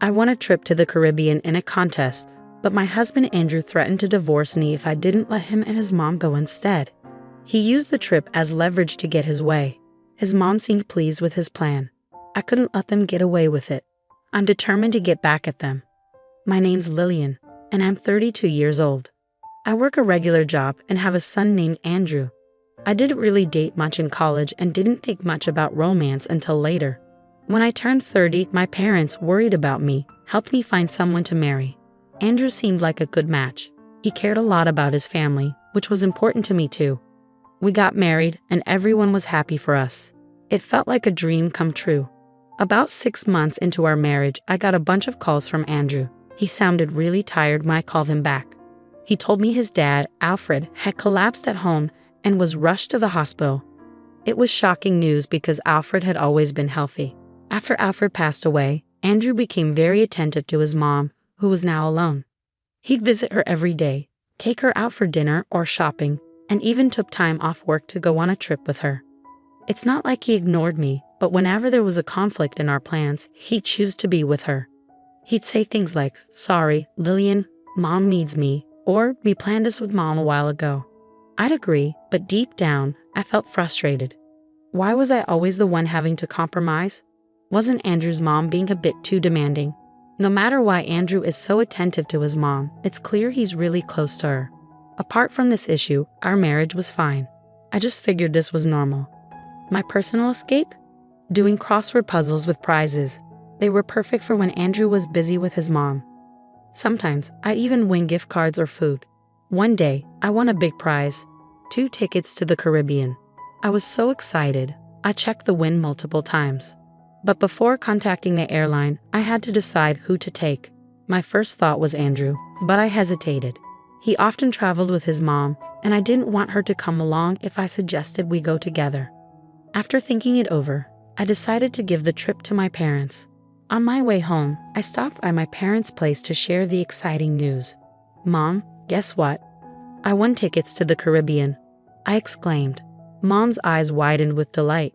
I won a trip to the Caribbean in a contest, but my husband Andrew threatened to divorce me if I didn't let him and his mom go instead. He used the trip as leverage to get his way. His mom seemed pleased with his plan. I couldn't let them get away with it. I'm determined to get back at them. My name's Lillian, and I'm 32 years old. I work a regular job and have a son named Andrew. I didn't really date much in college and didn't think much about romance until later. When I turned 30, my parents, worried about me, helped me find someone to marry. Andrew seemed like a good match. He cared a lot about his family, which was important to me too. We got married, and everyone was happy for us. It felt like a dream come true. About 6 months into our marriage, I got a bunch of calls from Andrew. He sounded really tired when I called him back. He told me his dad, Alfred, had collapsed at home and was rushed to the hospital. It was shocking news because Alfred had always been healthy. After Alfred passed away, Andrew became very attentive to his mom, who was now alone. He'd visit her every day, take her out for dinner or shopping, and even took time off work to go on a trip with her. It's not like he ignored me, but whenever there was a conflict in our plans, he'd choose to be with her. He'd say things like, "Sorry, Lillian, Mom needs me," or "We planned this with Mom a while ago." I'd agree, but deep down, I felt frustrated. Why was I always the one having to compromise? Wasn't Andrew's mom being a bit too demanding? No matter why Andrew is so attentive to his mom, it's clear he's really close to her. Apart from this issue, our marriage was fine. I just figured this was normal. My personal escape? Doing crossword puzzles with prizes. They were perfect for when Andrew was busy with his mom. Sometimes, I even win gift cards or food. One day, I won a big prize, 2 tickets to the Caribbean. I was so excited, I checked the win multiple times. But before contacting the airline, I had to decide who to take. My first thought was Andrew, but I hesitated. He often traveled with his mom, and I didn't want her to come along if I suggested we go together. After thinking it over, I decided to give the trip to my parents. On my way home, I stopped by my parents' place to share the exciting news. "Mom, guess what? I won tickets to the Caribbean," I exclaimed. Mom's eyes widened with delight.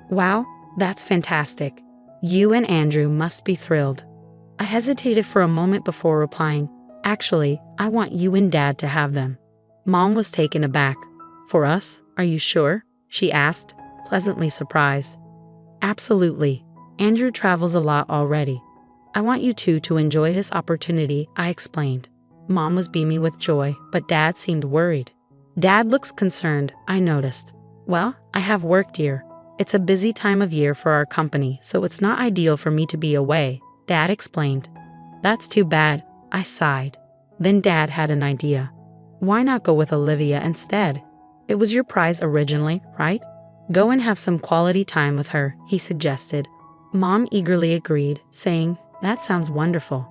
"Wow, that's fantastic. You and Andrew must be thrilled." I hesitated for a moment before replying, "Actually, I want you and Dad to have them." Mom was taken aback. "For us? Are you sure?" she asked, pleasantly surprised. "Absolutely. Andrew travels a lot already. I want you two to enjoy this opportunity," I explained. Mom was beaming with joy, but Dad seemed worried. "Dad looks concerned," I noticed. "Well, I have work, dear. It's a busy time of year for our company, so it's not ideal for me to be away," Dad explained. "That's too bad," I sighed. Then Dad had an idea. "Why not go with Olivia instead? It was your prize originally, right? Go and have some quality time with her," he suggested. Mom eagerly agreed, saying, "That sounds wonderful."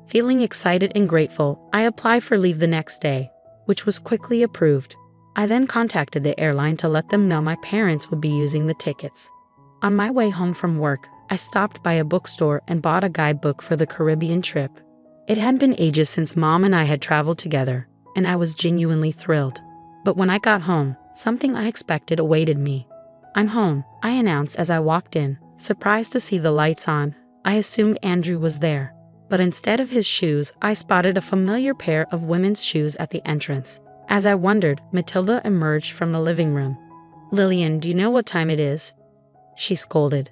Feeling excited and grateful, I applied for leave the next day, which was quickly approved. I then contacted the airline to let them know my parents would be using the tickets. On my way home from work, I stopped by a bookstore and bought a guidebook for the Caribbean trip. It had been ages since Mom and I had traveled together, and I was genuinely thrilled. But when I got home, something unexpected awaited me. "I'm home," I announced as I walked in, surprised to see the lights on. I assumed Andrew was there, but instead of his shoes, I spotted a familiar pair of women's shoes at the entrance. As I wondered, Matilda emerged from the living room. "Lillian, do you know what time it is?" she scolded.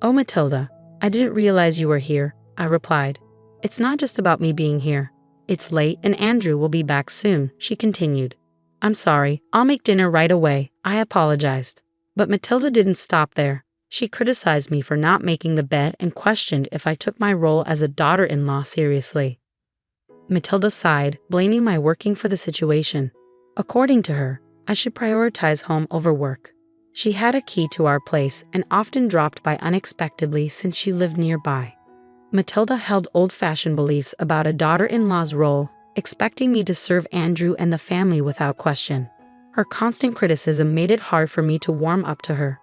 "Oh, Matilda, I didn't realize you were here," I replied. "It's not just about me being here. It's late and Andrew will be back soon," she continued. "I'm sorry, I'll make dinner right away," I apologized. But Matilda didn't stop there. She criticized me for not making the bed and questioned if I took my role as a daughter-in-law seriously. Matilda sighed, blaming my working for the situation. According to her, I should prioritize home over work. She had a key to our place and often dropped by unexpectedly since she lived nearby. Matilda held old-fashioned beliefs about a daughter-in-law's role, expecting me to serve Andrew and the family without question. Her constant criticism made it hard for me to warm up to her.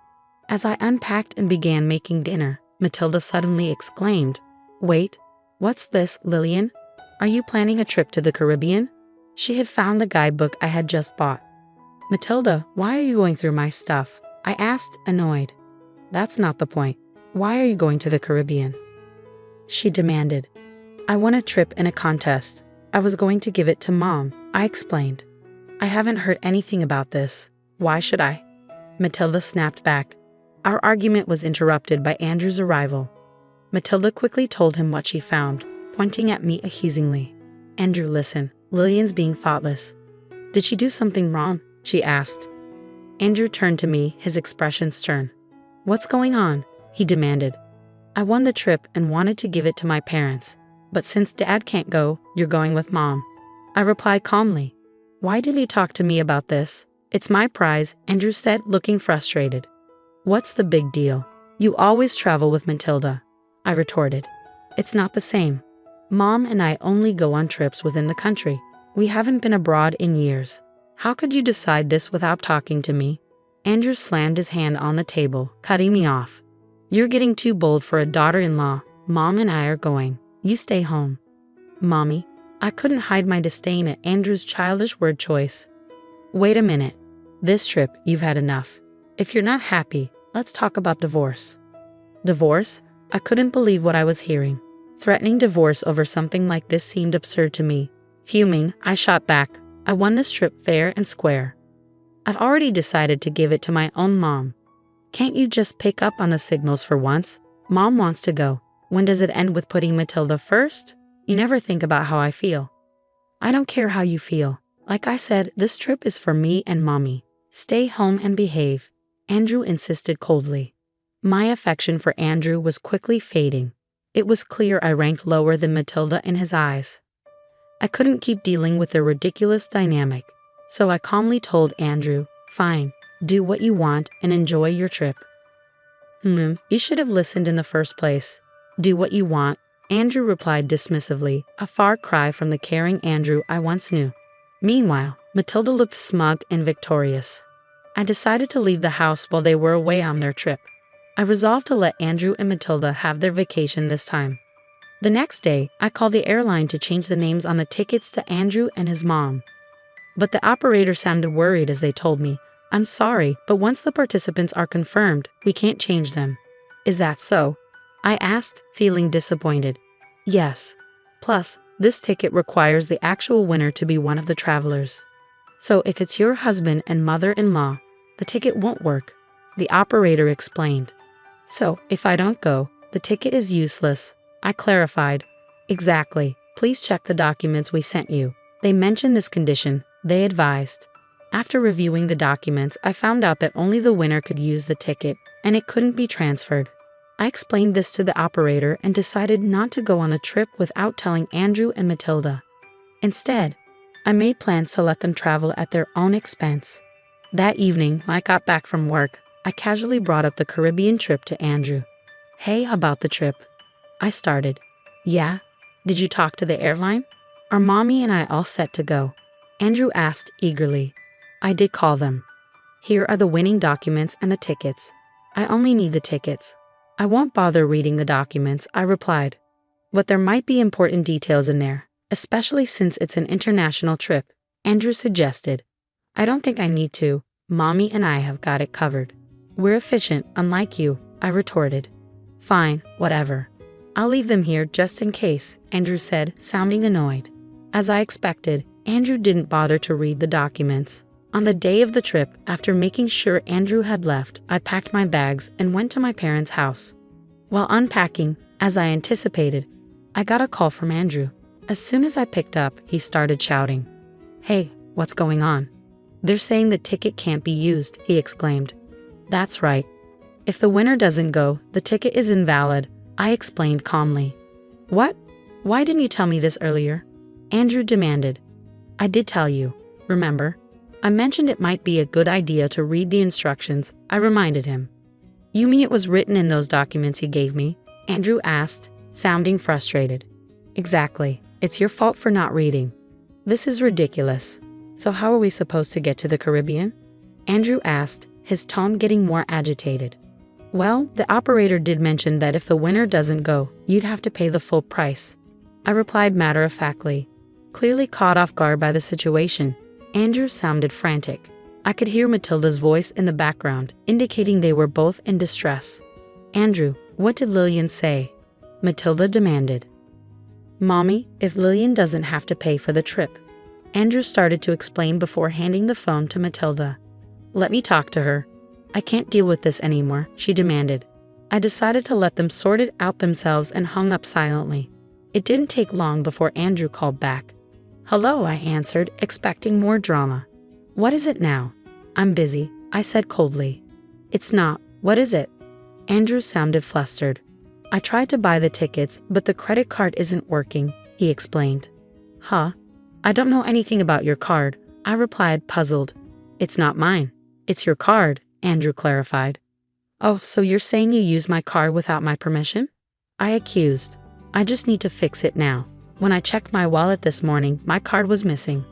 As I unpacked and began making dinner, Matilda suddenly exclaimed, "Wait, what's this, Lillian? Are you planning a trip to the Caribbean?" She had found the guidebook I had just bought. "Matilda, why are you going through my stuff?" I asked, annoyed. "That's not the point. Why are you going to the Caribbean?" she demanded. I won a trip in a contest. I was going to give it to Mom, I explained. I haven't heard anything about this. Why should I? Matilda snapped back. Our argument was interrupted by Andrew's arrival. Matilda quickly told him what she found, pointing at me accusingly. Andrew, listen. Lillian's being thoughtless. Did she do something wrong? She asked. Andrew turned to me, his expression stern. What's going on? He demanded. I won the trip and wanted to give it to my parents. But since Dad can't go, you're going with Mom. I replied calmly. Why did you talk to me about this? It's my prize, Andrew said, looking frustrated. What's the big deal? You always travel with Matilda, I retorted. It's not the same. Mom and I only go on trips within the country. We haven't been abroad in years. How could you decide this without talking to me? Andrew slammed his hand on the table, cutting me off. You're getting too bold for a daughter-in-law. Mom and I are going. You stay home. Mommy, I couldn't hide my disdain at Andrew's childish word choice. Wait a minute. This trip, you've had enough. If you're not happy, let's talk about divorce. Divorce? I couldn't believe what I was hearing. Threatening divorce over something like this seemed absurd to me. Fuming, I shot back. I won this trip fair and square. I've already decided to give it to my own mom. Can't you just pick up on the signals for once? Mom wants to go. When does it end with putting Matilda first? You never think about how I feel. I don't care how you feel. Like I said, this trip is for me and Mommy. Stay home and behave, Andrew insisted coldly. My affection for Andrew was quickly fading. It was clear I ranked lower than Matilda in his eyes. I couldn't keep dealing with their ridiculous dynamic, so I calmly told Andrew, fine, do what you want and enjoy your trip. You should have listened in the first place. Do what you want, Andrew replied dismissively, a far cry from the caring Andrew I once knew. Meanwhile, Matilda looked smug and victorious. I decided to leave the house while they were away on their trip. I resolved to let Andrew and Matilda have their vacation this time. The next day, I called the airline to change the names on the tickets to Andrew and his mom. But the operator sounded worried as they told me, I'm sorry, but once the participants are confirmed, we can't change them. Is that so? I asked, feeling disappointed. Yes. Plus, this ticket requires the actual winner to be one of the travelers. So if it's your husband and mother-in-law, the ticket won't work, the operator explained. So, if I don't go, the ticket is useless, I clarified. Exactly. Please check the documents we sent you. They mentioned this condition, they advised. After reviewing the documents, I found out that only the winner could use the ticket, and it couldn't be transferred. I explained this to the operator and decided not to go on the trip without telling Andrew and Matilda. Instead, I made plans to let them travel at their own expense. That evening, when I got back from work, I casually brought up the Caribbean trip to Andrew. Hey, about the trip? I started. Yeah? Did you talk to the airline? Are Mommy and I all set to go? Andrew asked eagerly. I did call them. Here are the winning documents and the tickets. I only need the tickets. I won't bother reading the documents, I replied. But there might be important details in there, especially since it's an international trip, Andrew suggested. I don't think I need to. Mommy and I have got it covered. We're efficient, unlike you, I retorted. Fine, whatever. I'll leave them here just in case, Andrew said, sounding annoyed. As I expected, Andrew didn't bother to read the documents. On the day of the trip, after making sure Andrew had left, I packed my bags and went to my parents' house. While unpacking, as I anticipated, I got a call from Andrew. As soon as I picked up, he started shouting. Hey, what's going on? They're saying the ticket can't be used, he exclaimed. That's right. If the winner doesn't go, the ticket is invalid, I explained calmly. What? Why didn't you tell me this earlier? Andrew demanded. I did tell you, remember? I mentioned it might be a good idea to read the instructions, I reminded him. You mean it was written in those documents you gave me? Andrew asked, sounding frustrated. Exactly. It's your fault for not reading. This is ridiculous. So how are we supposed to get to the Caribbean? Andrew asked, his tone getting more agitated. Well, the operator did mention that if the winner doesn't go, you'd have to pay the full price. I replied matter-of-factly. Clearly caught off guard by the situation, Andrew sounded frantic. I could hear Matilda's voice in the background, indicating they were both in distress. Andrew, what did Lillian say? Matilda demanded. Mommy, if Lillian doesn't have to pay for the trip. Andrew started to explain before handing the phone to Matilda. Let me talk to her. I can't deal with this anymore, she demanded. I decided to let them sort it out themselves and hung up silently. It didn't take long before Andrew called back. Hello, I answered, expecting more drama. What is it now? I'm busy, I said coldly. It's not. What is it? Andrew sounded flustered. I tried to buy the tickets, but the credit card isn't working, he explained. Huh? I don't know anything about your card, I replied, puzzled. It's not mine. It's your card, Andrew clarified. Oh, so you're saying you used my card without my permission? I accused. I just need to fix it now. When I checked my wallet this morning, my card was missing.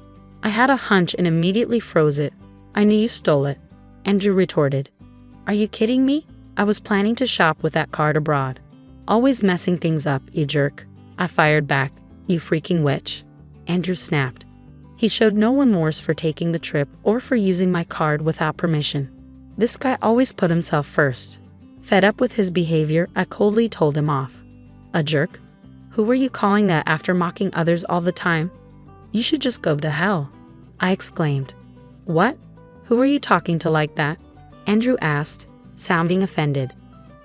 I had a hunch and immediately froze it. I knew you stole it, Andrew retorted. Are you kidding me? I was planning to shop with that card abroad. Always messing things up, you jerk. I fired back. You freaking witch. Andrew snapped. He showed no remorse for taking the trip or for using my card without permission. This guy always put himself first. Fed up with his behavior, I coldly told him off. A jerk? Who were you calling that after mocking others all the time? You should just go to hell, I exclaimed. What? Who are you talking to like that? Andrew asked, sounding offended.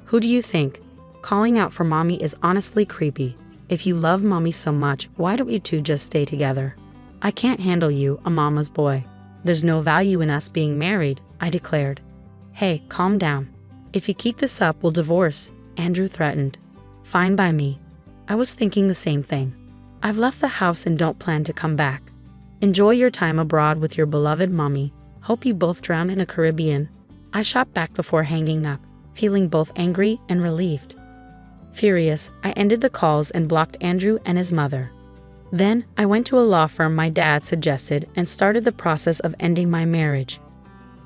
Who do you think? Calling out for mommy is honestly creepy. If you love mommy so much, why don't you two just stay together? I can't handle you, a mama's boy. There's no value in us being married, I declared. Hey, calm down. If you keep this up, we'll divorce, Andrew threatened. Fine by me. I was thinking the same thing. I've left the house and don't plan to come back. Enjoy your time abroad with your beloved mommy. Hope you both drown in the Caribbean. I shot back before hanging up, feeling both angry and relieved. Furious, I ended the calls and blocked Andrew and his mother. Then, I went to a law firm my dad suggested and started the process of ending my marriage.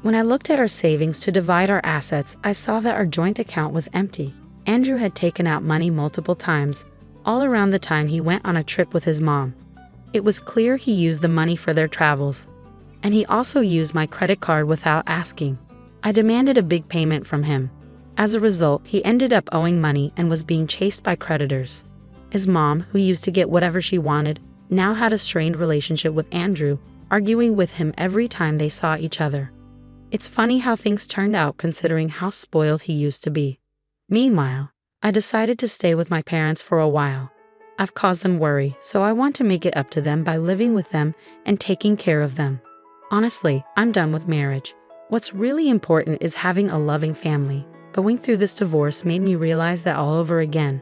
When I looked at our savings to divide our assets, I saw that our joint account was empty. Andrew had taken out money multiple times, all around the time he went on a trip with his mom. It was clear he used the money for their travels. And he also used my credit card without asking. I demanded a big payment from him. As a result, he ended up owing money and was being chased by creditors. His mom, who used to get whatever she wanted, now had a strained relationship with Andrew, arguing with him every time they saw each other. It's funny how things turned out considering how spoiled he used to be. Meanwhile, I decided to stay with my parents for a while. I've caused them worry, so I want to make it up to them by living with them and taking care of them. Honestly, I'm done with marriage. What's really important is having a loving family. Going through this divorce made me realize that all over again.